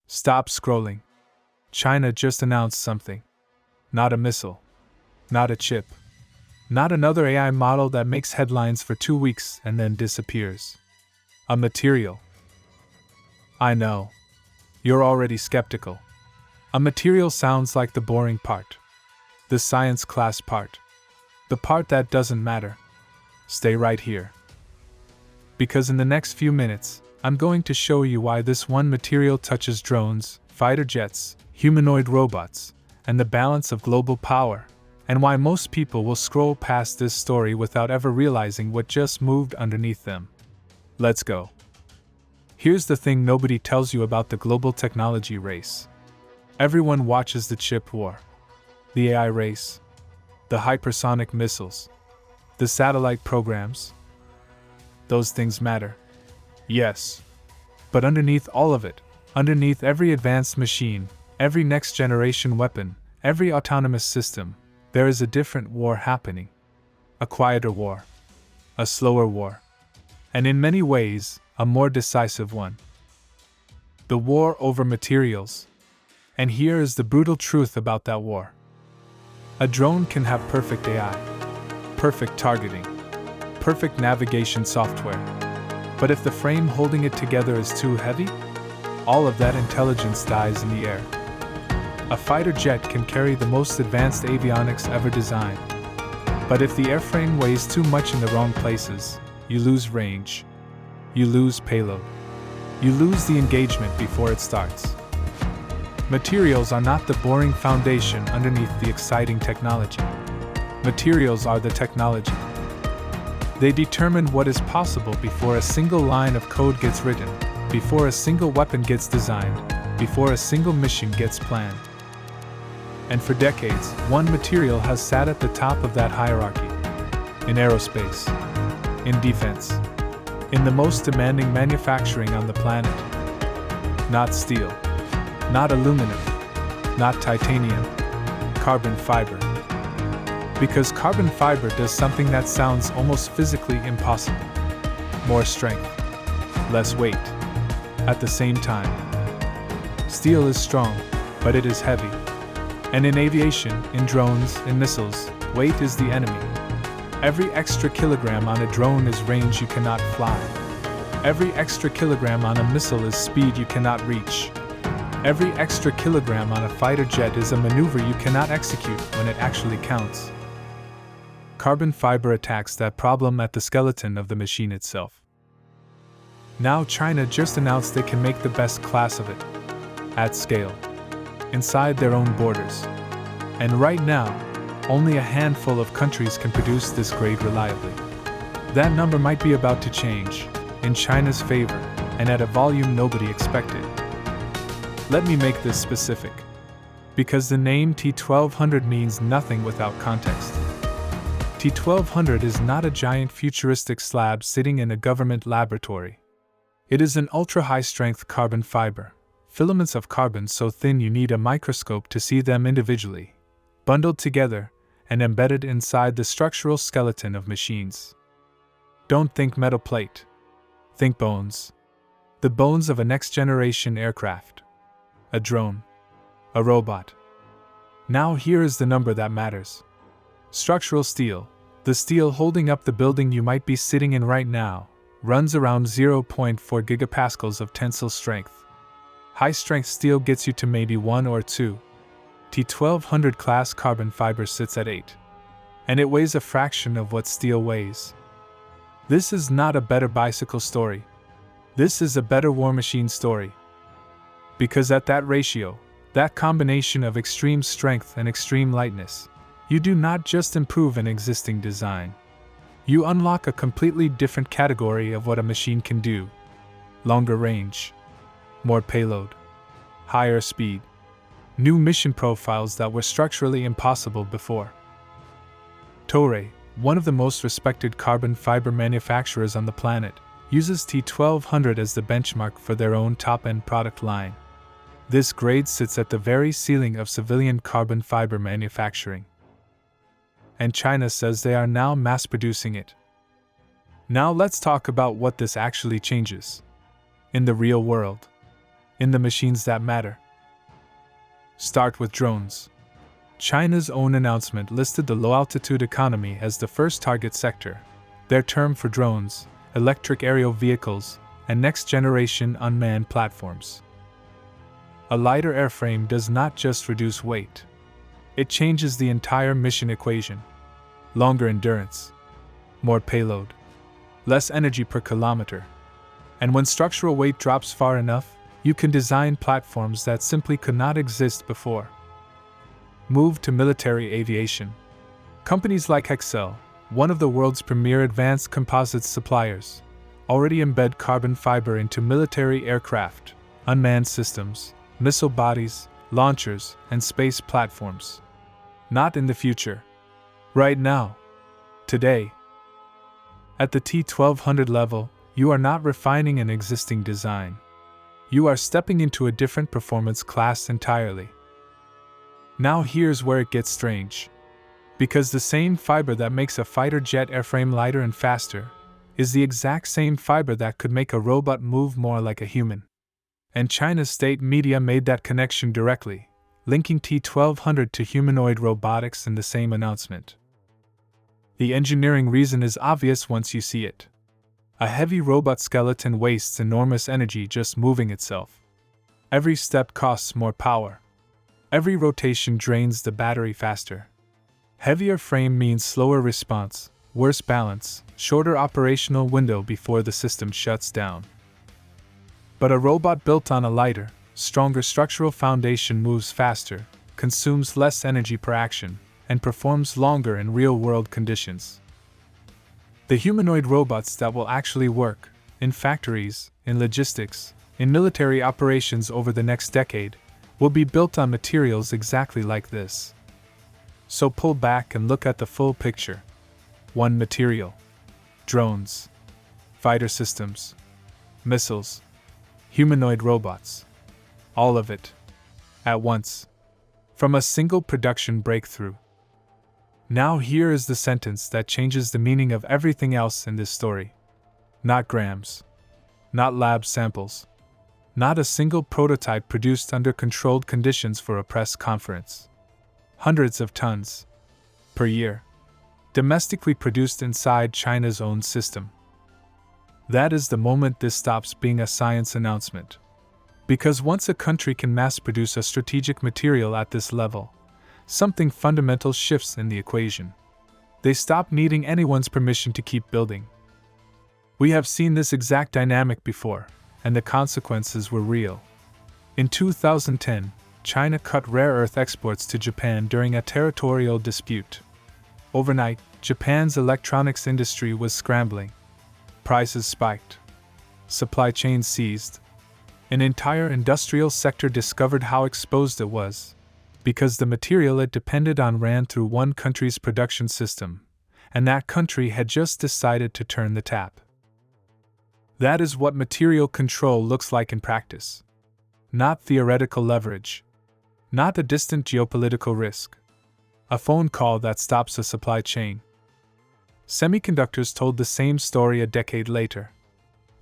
Stop scrolling. China just announced something. Not a missile. Not a chip. Not another AI model that makes headlines for 2 weeks and then disappears. A material. I know. You're already skeptical. A material sounds like the boring part. The science class part. The part that doesn't matter. Stay right here. Because in the next few minutes, I'm going to show you why this one material touches drones, fighter jets, humanoid robots, and the balance of global power, and why most people will scroll past this story without ever realizing what just moved underneath them. Let's go. Here's the thing nobody tells you about the global technology race. Everyone watches the chip war, the AI race, the hypersonic missiles, the satellite programs. Those things matter. Yes. But underneath all of it, underneath every advanced machine, every next-generation weapon, every autonomous system, there is a different war happening. A quieter war. A slower war. And in many ways, a more decisive one. The war over materials. And here is the brutal truth about that war. A drone can have perfect AI, perfect targeting, perfect navigation software. But if the frame holding it together is too heavy, all of that intelligence dies in the air. A fighter jet can carry the most advanced avionics ever designed. But if the airframe weighs too much in the wrong places, you lose range. You lose payload. You lose the engagement before it starts. Materials are not the boring foundation underneath the exciting technology. Materials are the technology. They determine what is possible before a single line of code gets written, before a single weapon gets designed, before a single mission gets planned. And for decades, one material has sat at the top of that hierarchy. In aerospace, in defense, in the most demanding manufacturing on the planet. Not steel, not aluminum, not titanium, carbon fiber. Because carbon fiber does something that sounds almost physically impossible. More strength, less weight, at the same time. Steel is strong, but it is heavy. And in aviation, in drones, in missiles, weight is the enemy. Every extra kilogram on a drone is range you cannot fly. Every extra kilogram on a missile is speed you cannot reach. Every extra kilogram on a fighter jet is a maneuver you cannot execute when it actually counts. Carbon fiber attacks that problem at the skeleton of the machine itself. Now China just announced they can make the best class of it. At scale. Inside their own borders. And right now, only a handful of countries can produce this grade reliably. That number might be about to change, in China's favor, and at a volume nobody expected. Let me make this specific. Because the name T-1200 means nothing without context. T-1200 is not a giant futuristic slab sitting in a government laboratory. It is an ultra-high-strength carbon fiber, filaments of carbon so thin you need a microscope to see them individually, bundled together, and embedded inside the structural skeleton of machines. Don't think metal plate. Think bones. The bones of a next-generation aircraft. A drone. A robot. Now here is the number that matters. Structural steel, the steel holding up the building you might be sitting in right now, runs around 0.4 gigapascals of tensile strength. High-strength steel gets you to maybe 1 or 2. T-1200 class carbon fiber sits at 8. And it weighs a fraction of what steel weighs. This is not a better bicycle story. This is a better war machine story. Because at that ratio, that combination of extreme strength and extreme lightness, you do not just improve an existing design. You unlock a completely different category of what a machine can do. Longer range. More payload. Higher speed. New mission profiles that were structurally impossible before. Toray, one of the most respected carbon fiber manufacturers on the planet, uses T-1200 as the benchmark for their own top-end product line. This grade sits at the very ceiling of civilian carbon fiber manufacturing. And China says they are now mass-producing it. Now let's talk about what this actually changes. In the real world. in the machines that matter. Start with drones. China's own announcement listed the low-altitude economy as the first target sector, their term for drones, electric aerial vehicles, and next-generation unmanned platforms. A lighter airframe does not just reduce weight. It changes the entire mission equation. Longer endurance, more payload, less energy per kilometer. And when structural weight drops far enough, you can design platforms that simply could not exist before. Move to military aviation. Companies like Hexcel, one of the world's premier advanced composites suppliers, already embed carbon fiber into military aircraft, unmanned systems, missile bodies, launchers, and space platforms. Not in the future. Right now. Today. At the T-1200 level, you are not refining an existing design. You are stepping into a different performance class entirely. Now here's where it gets strange. Because the same fiber that makes a fighter jet airframe lighter and faster is the exact same fiber that could make a robot move more like a human. And China's state media made that connection directly, linking T-1200 to humanoid robotics in the same announcement. The engineering reason is obvious once you see it. A heavy robot skeleton wastes enormous energy just moving itself. Every step costs more power. Every rotation drains the battery faster. Heavier frame means slower response, worse balance, shorter operational window before the system shuts down. But a robot built on a lighter, stronger structural foundation moves faster, consumes less energy per action, and performs longer in real-world conditions. The humanoid robots that will actually work, in factories, in logistics, in military operations over the next decade, will be built on materials exactly like this. So pull back and look at the full picture. One material. Drones. Fighter systems. Missiles. Humanoid robots. All of it. At once. From a single production breakthrough. Now here is the sentence that changes the meaning of everything else in this story. Not grams. Not lab samples. Not a single prototype produced under controlled conditions for a press conference. Hundreds of tons. Per year. Domestically produced inside China's own system. That is the moment this stops being a science announcement. Because once a country can mass produce a strategic material at this level, something fundamental shifts in the equation. They stop needing anyone's permission to keep building. We have seen this exact dynamic before, and the consequences were real. In 2010, China cut rare earth exports to Japan during a territorial dispute. Overnight, Japan's electronics industry was scrambling. Prices spiked. Supply chains seized. An entire industrial sector discovered how exposed it was, because the material it depended on ran through one country's production system, and that country had just decided to turn the tap. That is what material control looks like in practice. Not theoretical leverage. Not a distant geopolitical risk. A phone call that stops a supply chain. Semiconductors told the same story a decade later.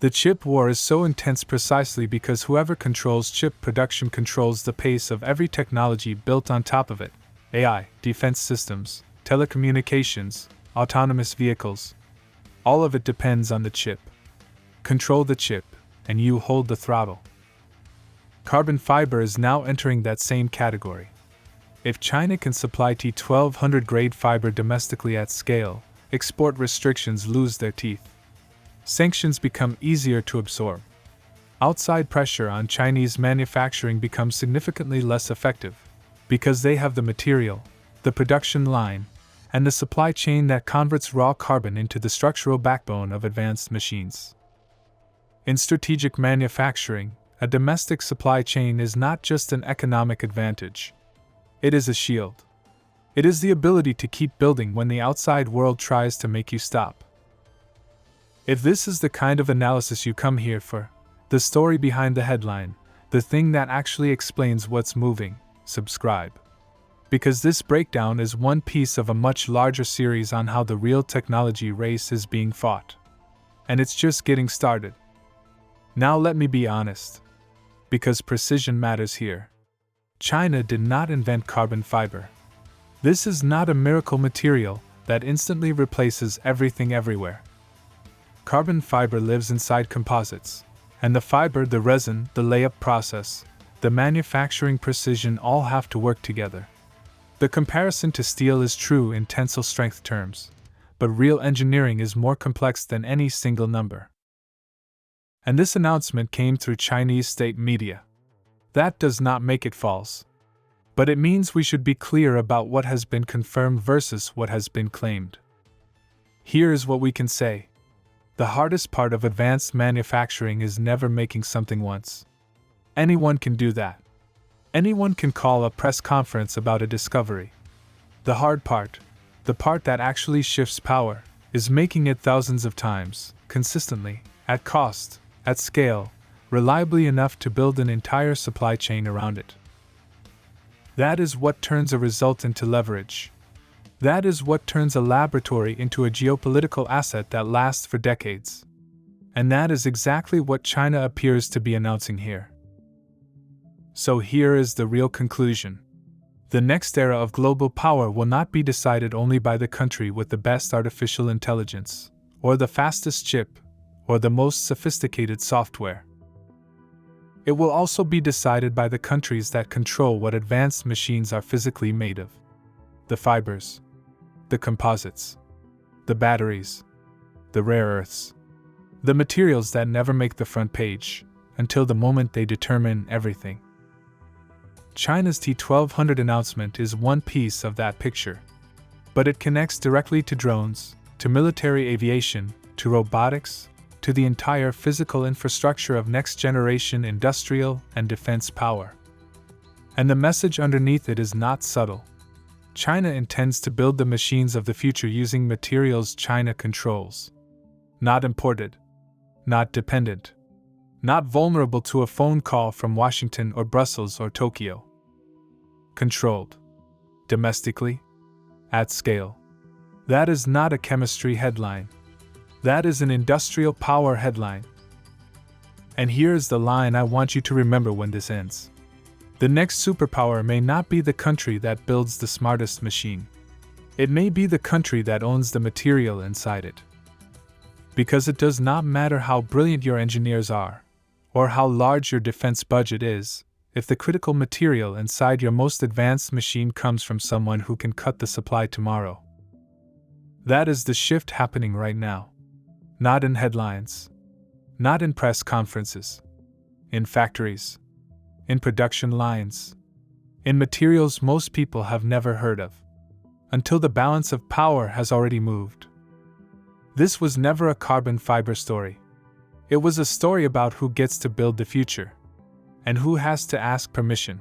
The chip war is so intense precisely because whoever controls chip production controls the pace of every technology built on top of it. AI, defense systems, telecommunications, autonomous vehicles. All of it depends on the chip. Control the chip, and you hold the throttle. Carbon fiber is now entering that same category. If China can supply T-1200 grade fiber domestically at scale, export restrictions lose their teeth. Sanctions become easier to absorb. Outside pressure on Chinese manufacturing becomes significantly less effective, because they have the material, the production line, and the supply chain that converts raw carbon into the structural backbone of advanced machines. In strategic manufacturing, a domestic supply chain is not just an economic advantage. It is a shield. It is the ability to keep building when the outside world tries to make you stop. If this is the kind of analysis you come here for, the story behind the headline, the thing that actually explains what's moving, subscribe. Because this breakdown is one piece of a much larger series on how the real technology race is being fought. And it's just getting started. Now let me be honest. Because precision matters here. China did not invent carbon fiber. This is not a miracle material that instantly replaces everything everywhere. Carbon fiber lives inside composites, and the fiber, the resin, the layup process, the manufacturing precision all have to work together. The comparison to steel is true in tensile strength terms, but real engineering is more complex than any single number. And this announcement came through Chinese state media. That does not make it false. But it means we should be clear about what has been confirmed versus what has been claimed. Here is what we can say. The hardest part of advanced manufacturing is never making something once. Anyone can do that. Anyone can call a press conference about a discovery. The hard part, the part that actually shifts power, is making it thousands of times, consistently, at cost, at scale, reliably enough to build an entire supply chain around it. That is what turns a result into leverage. That is what turns a laboratory into a geopolitical asset that lasts for decades. And that is exactly what China appears to be announcing here. So here is the real conclusion. The next era of global power will not be decided only by the country with the best artificial intelligence, or the fastest chip, or the most sophisticated software. It will also be decided by the countries that control what advanced machines are physically made of. The fibers, the composites, the batteries, the rare earths, the materials that never make the front page, until the moment they determine everything. China's T-1200 announcement is one piece of that picture, but it connects directly to drones, to military aviation, to robotics, to the entire physical infrastructure of next-generation industrial and defense power. And the message underneath it is not subtle. China intends to build the machines of the future using materials China controls. Not imported. Not dependent. Not vulnerable to a phone call from Washington or Brussels or Tokyo. Controlled. Domestically. At scale. That is not a chemistry headline. That is an industrial power headline. And here's the line I want you to remember when this ends. The next superpower may not be the country that builds the smartest machine. It may be the country that owns the material inside it. Because it does not matter how brilliant your engineers are, or how large your defense budget is, if the critical material inside your most advanced machine comes from someone who can cut the supply tomorrow. That is the shift happening right now. Not in headlines. Not in press conferences. In factories. In production lines. In materials most people have never heard of. Until the balance of power has already moved. This was never a carbon fiber story. It was a story about who gets to build the future. And who has to ask permission.